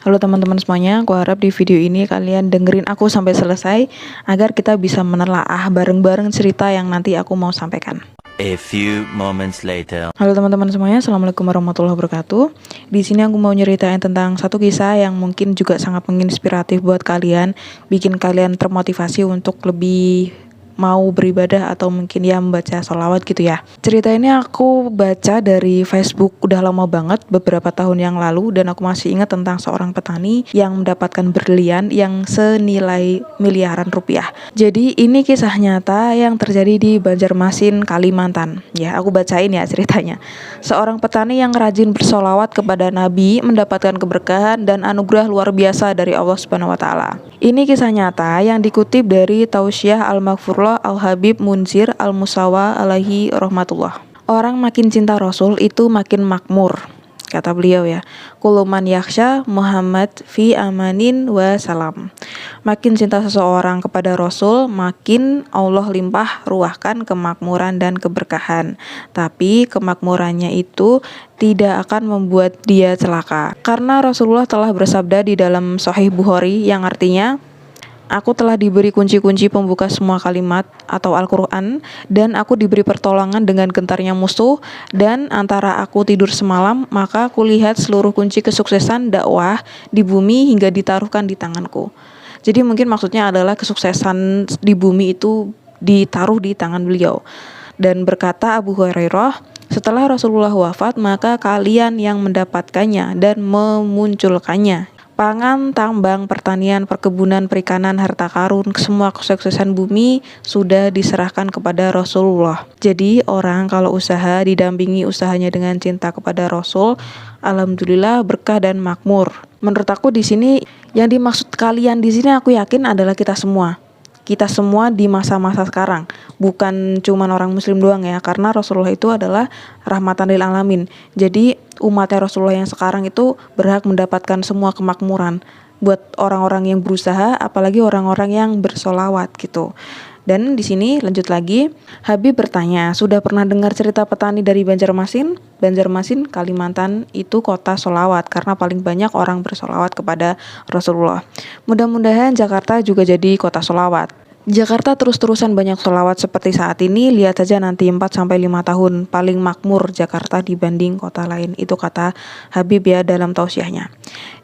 Halo teman-teman semuanya, aku harap di video ini kalian dengerin aku sampai selesai agar kita bisa menelaah bareng-bareng cerita yang nanti aku mau sampaikan. A few moments later. Halo teman-teman semuanya, Assalamualaikum warahmatullahi wabarakatuh. Di sini aku mau nyeritain tentang satu kisah yang mungkin juga sangat menginspiratif buat kalian, bikin kalian termotivasi untuk lebih mau beribadah atau mungkin ya membaca sholawat gitu ya. Cerita ini aku baca dari Facebook udah lama banget, beberapa tahun yang lalu, dan aku masih ingat tentang seorang petani yang mendapatkan berlian yang senilai miliaran rupiah. Jadi ini kisah nyata yang terjadi di Banjarmasin, Kalimantan. Ya, aku bacain ya ceritanya. Seorang petani yang rajin bersolawat kepada Nabi mendapatkan keberkahan dan anugerah luar biasa dari Allah Subhanahu wa taala. Ini kisah nyata yang dikutip dari Tausiah Al-Maghfurlah Al-Habib Munzir Al-Musawa alaihi rahmatullah. Orang makin cinta Rasul itu makin makmur, kata beliau ya. Kuluman yakhsha Muhammad fi amanin wa salam. Makin cinta seseorang kepada Rasul, makin Allah limpah ruahkan kemakmuran dan keberkahan. Tapi kemakmurannya itu tidak akan membuat dia celaka. Karena Rasulullah telah bersabda di dalam Sahih Bukhari yang artinya, aku telah diberi kunci-kunci pembuka semua kalimat atau Al-Quran, dan aku diberi pertolongan dengan gentarnya musuh, dan antara aku tidur semalam, maka aku lihat seluruh kunci kesuksesan dakwah di bumi hingga ditaruhkan di tanganku. Jadi mungkin maksudnya adalah kesuksesan di bumi itu ditaruh di tangan beliau. Dan berkata Abu Hurairah, setelah Rasulullah wafat, maka kalian yang mendapatkannya dan memunculkannya. Pangan, tambang, pertanian, perkebunan, perikanan, harta karun, semua kesuksesan bumi sudah diserahkan kepada Rasulullah. Jadi orang kalau usaha didampingi usahanya dengan cinta kepada Rasul, alhamdulillah berkah dan makmur. Menurut aku di sini yang dimaksud kalian di sini aku yakin adalah kita semua. Kita semua di masa-masa sekarang, bukan cuma orang muslim doang ya, karena Rasulullah itu adalah rahmatan lil alamin. Jadi umatnya Rasulullah yang sekarang itu berhak mendapatkan semua kemakmuran buat orang-orang yang berusaha, apalagi orang-orang yang bersolawat gitu. Dan di sini lanjut lagi, Habib bertanya, sudah pernah dengar cerita petani dari Banjarmasin? Banjarmasin, Kalimantan itu kota solawat karena paling banyak orang bersolawat kepada Rasulullah. Mudah-mudahan Jakarta juga jadi kota solawat. Jakarta terus-terusan banyak solawat seperti saat ini, lihat saja nanti 4-5 tahun paling makmur Jakarta dibanding kota lain. Itu kata Habib ya dalam tausiahnya.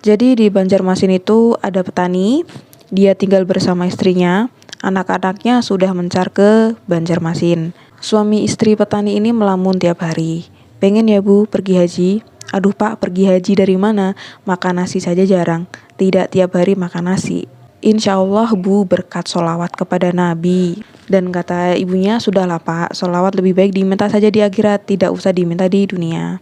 Jadi di Banjarmasin itu ada petani, dia tinggal bersama istrinya, anak-anaknya sudah mencar ke Banjarmasin. Suami istri petani ini melamun tiap hari. Pengen ya bu pergi haji? Aduh pak, pergi haji dari mana? Makan nasi saja jarang, tidak tiap hari makan nasi. Insya Allah bu berkat solawat kepada Nabi. Dan kata ibunya, sudahlah pak, solawat lebih baik diminta saja di akhirat, tidak usah diminta di dunia.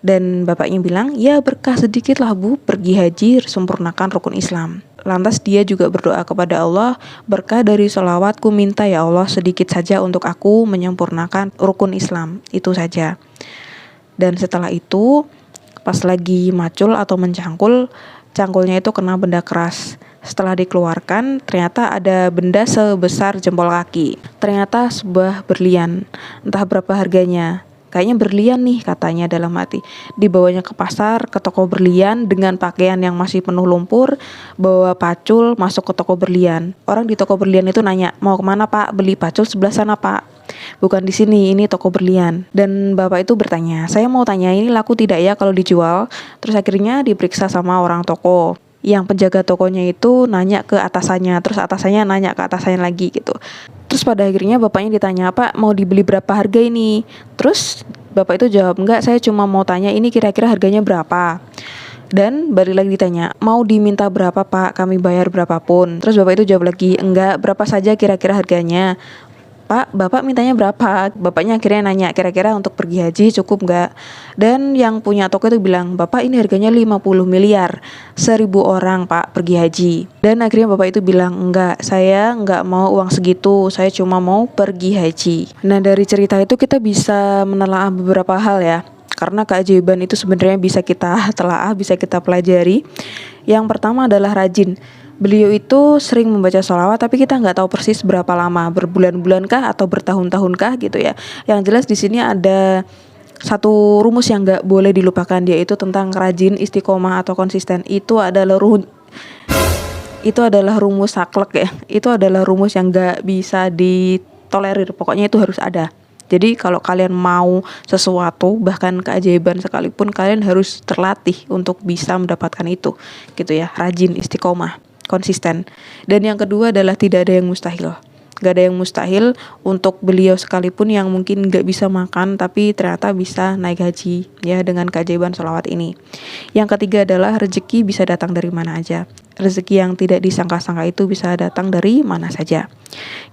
Dan bapaknya bilang, ya berkah sedikit lah bu, pergi haji, sempurnakan rukun Islam. Lantas dia juga berdoa kepada Allah, berkah dari solawatku minta ya Allah sedikit saja untuk aku menyempurnakan rukun Islam, itu saja. Dan setelah itu, pas lagi macul atau mencangkul, cangkulnya itu kena benda keras. Setelah dikeluarkan, ternyata ada benda sebesar jempol kaki. Ternyata sebuah berlian, entah berapa harganya. Kayaknya berlian nih katanya dalam hati. Dibawanya ke pasar, ke toko berlian dengan pakaian yang masih penuh lumpur, bawa pacul masuk ke toko berlian. Orang di toko berlian itu nanya, mau kemana pak? Beli pacul sebelah sana pak. Bukan di sini, ini toko berlian. Dan bapak itu bertanya, saya mau tanya ini laku tidak ya kalau dijual? Terus akhirnya diperiksa sama orang toko. Yang penjaga tokonya itu nanya ke atasannya, terus atasannya nanya ke atasannya lagi gitu. Terus pada akhirnya bapaknya ditanya, Pak mau dibeli berapa harga ini? Terus bapak itu jawab, enggak, saya cuma mau tanya ini kira-kira harganya berapa. Dan balik lagi ditanya, mau diminta berapa pak, kami bayar berapapun. Terus bapak itu jawab lagi, enggak, berapa saja kira-kira harganya. Pak, bapak mintanya berapa? Bapaknya akhirnya nanya, kira-kira untuk pergi haji cukup nggak? Dan yang punya toko itu bilang, bapak ini harganya 50 miliar, 1.000 orang pak pergi haji. Dan akhirnya bapak itu bilang, enggak, saya nggak mau uang segitu, saya cuma mau pergi haji. Nah dari cerita itu kita bisa menelaah beberapa hal ya. Karena keajaiban itu sebenarnya bisa kita telaah, bisa kita pelajari. Yang pertama adalah rajin. Beliau itu sering membaca sholawat, tapi kita nggak tahu persis berapa lama, berbulan-bulan kah atau bertahun-tahun kah gitu ya. Yang jelas di sini ada satu rumus yang nggak boleh dilupakan, dia itu tentang rajin, istiqomah atau konsisten. Itu adalah rumus saklek ya. Itu adalah rumus yang nggak bisa ditolerir. Pokoknya itu harus ada. Jadi kalau kalian mau sesuatu, bahkan keajaiban sekalipun, kalian harus terlatih untuk bisa mendapatkan itu, gitu ya. Rajin, istiqomah, konsisten. Dan yang kedua adalah tidak ada yang mustahil. Gak ada yang mustahil untuk beliau sekalipun yang mungkin gak bisa makan tapi ternyata bisa naik haji ya dengan keajaiban sholawat ini. Yang ketiga adalah rezeki bisa datang dari mana aja. Rezeki yang tidak disangka-sangka itu bisa datang dari mana saja.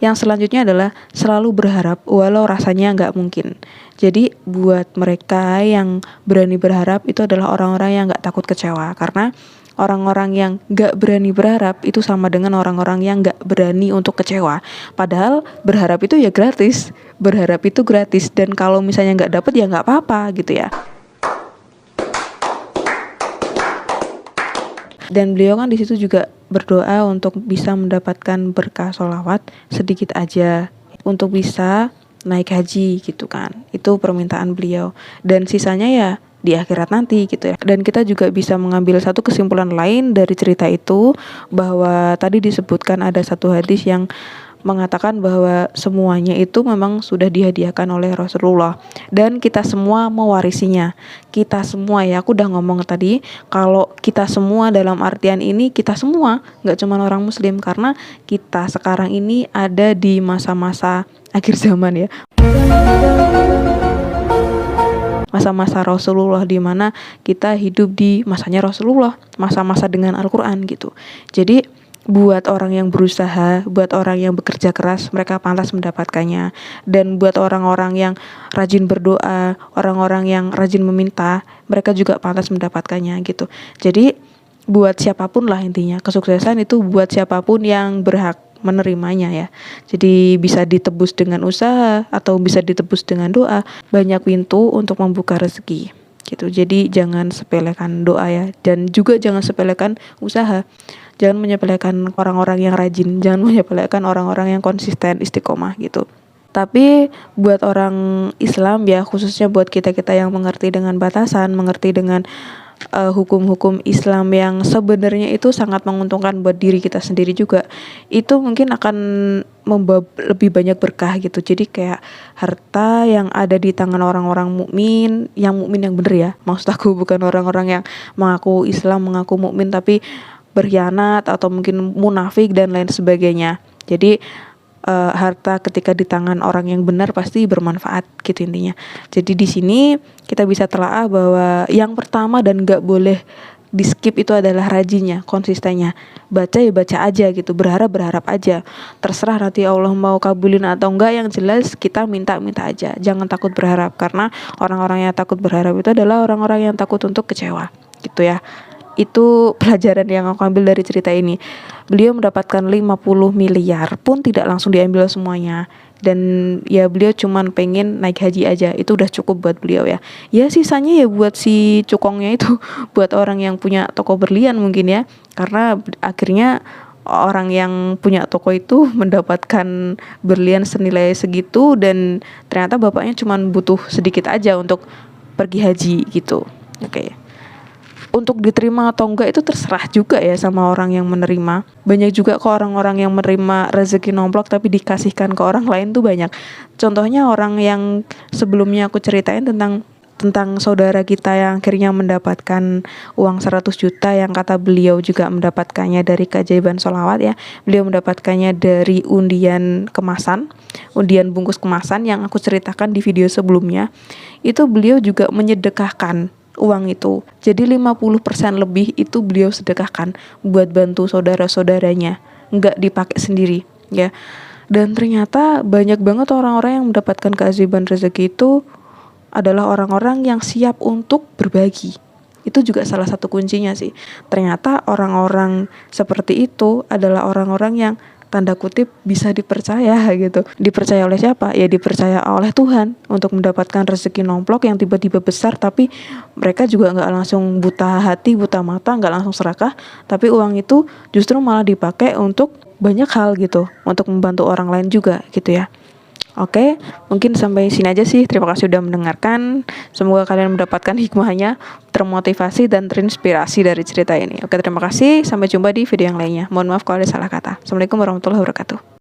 Yang selanjutnya adalah selalu berharap walau rasanya gak mungkin. Jadi buat mereka yang berani berharap itu adalah orang-orang yang gak takut kecewa. Karena orang-orang yang gak berani berharap itu sama dengan orang-orang yang gak berani untuk kecewa. Padahal berharap itu ya gratis. Berharap itu gratis. Dan kalau misalnya gak dapet ya gak apa-apa gitu ya. Dan beliau kan di situ juga berdoa untuk bisa mendapatkan berkah sholawat sedikit aja. Untuk bisa naik haji gitu kan. Itu permintaan beliau. Dan sisanya ya di akhirat nanti gitu ya. Dan kita juga bisa mengambil satu kesimpulan lain dari cerita itu, bahwa tadi disebutkan ada satu hadis yang mengatakan bahwa semuanya itu memang sudah dihadiahkan oleh Rasulullah dan kita semua mewarisinya. Kita semua ya, aku udah ngomong tadi kalau kita semua dalam artian ini kita semua, gak cuma orang muslim, karena kita sekarang ini ada di masa-masa akhir zaman ya, masa-masa Rasulullah, di mana kita hidup di masanya Rasulullah, masa-masa dengan Al-Quran gitu. Jadi buat orang yang berusaha, buat orang yang bekerja keras, mereka pantas mendapatkannya. Dan buat orang-orang yang rajin berdoa, orang-orang yang rajin meminta, mereka juga pantas mendapatkannya gitu. Jadi buat siapapun lah intinya, kesuksesan itu buat siapapun yang berhak menerimanya ya. Jadi bisa ditebus dengan usaha atau bisa ditebus dengan doa. Banyak pintu untuk membuka rezeki gitu. Jadi jangan sepelekan doa ya, dan juga jangan sepelekan usaha. Jangan menyepelekan orang-orang yang rajin, jangan menyepelekan orang-orang yang konsisten istiqomah gitu. Tapi buat orang Islam ya, khususnya buat kita-kita yang mengerti dengan batasan, mengerti dengan hukum-hukum Islam yang sebenarnya itu sangat menguntungkan buat diri kita sendiri juga, itu mungkin akan membawa lebih banyak berkah gitu. Jadi kayak harta yang ada di tangan orang-orang mukmin yang bener ya, maksud aku bukan orang-orang yang mengaku Islam, mengaku mukmin tapi berkhianat atau mungkin munafik dan lain sebagainya. Jadi harta ketika di tangan orang yang benar pasti bermanfaat gitu intinya. Jadi di sini kita bisa telaah bahwa yang pertama dan gak boleh di skip itu adalah rajinnya, konsistennya. Baca ya baca aja gitu, berharap aja. Terserah nanti Allah mau kabulin atau enggak, yang jelas kita minta aja. Jangan takut berharap, karena orang-orang yang takut berharap itu adalah orang-orang yang takut untuk kecewa gitu ya. Itu pelajaran yang aku ambil dari cerita ini. Beliau mendapatkan 50 miliar pun tidak langsung diambil semuanya. Dan ya beliau cuman pengen naik haji aja. Itu udah cukup buat beliau ya. Ya sisanya ya buat si cukongnya itu, buat orang yang punya toko berlian mungkin ya. Karena akhirnya orang yang punya toko itu mendapatkan berlian senilai segitu, dan ternyata bapaknya cuman butuh sedikit aja untuk pergi haji gitu. Oke. Untuk diterima atau enggak itu terserah juga ya sama orang yang menerima. Banyak juga kok orang-orang yang menerima rezeki nomplok tapi dikasihkan ke orang lain tuh banyak. Contohnya orang yang sebelumnya aku ceritain tentang saudara kita yang akhirnya mendapatkan uang 100 juta yang kata beliau juga mendapatkannya dari keajaiban sholawat ya. Beliau mendapatkannya dari undian kemasan, undian bungkus kemasan yang aku ceritakan di video sebelumnya. Itu beliau juga menyedekahkan uang itu. Jadi 50% lebih itu beliau sedekahkan buat bantu saudara-saudaranya, nggak dipakai sendiri ya. Dan ternyata banyak banget orang-orang yang mendapatkan keajaiban rezeki itu adalah orang-orang yang siap untuk berbagi. Itu juga salah satu kuncinya sih. Ternyata orang-orang seperti itu adalah orang-orang yang tanda kutip bisa dipercaya gitu. Dipercaya oleh siapa? Ya dipercaya oleh Tuhan untuk mendapatkan rezeki nomplok yang tiba-tiba besar, tapi mereka juga gak langsung buta hati, buta mata, gak langsung serakah, tapi uang itu justru malah dipakai untuk banyak hal gitu, untuk membantu orang lain juga gitu ya. Oke, mungkin sampai sini aja sih. Terima kasih sudah mendengarkan. Semoga kalian mendapatkan hikmahnya, termotivasi dan terinspirasi dari cerita ini. Oke, terima kasih. Sampai jumpa di video yang lainnya. Mohon maaf kalau ada salah kata. Assalamualaikum warahmatullahi wabarakatuh.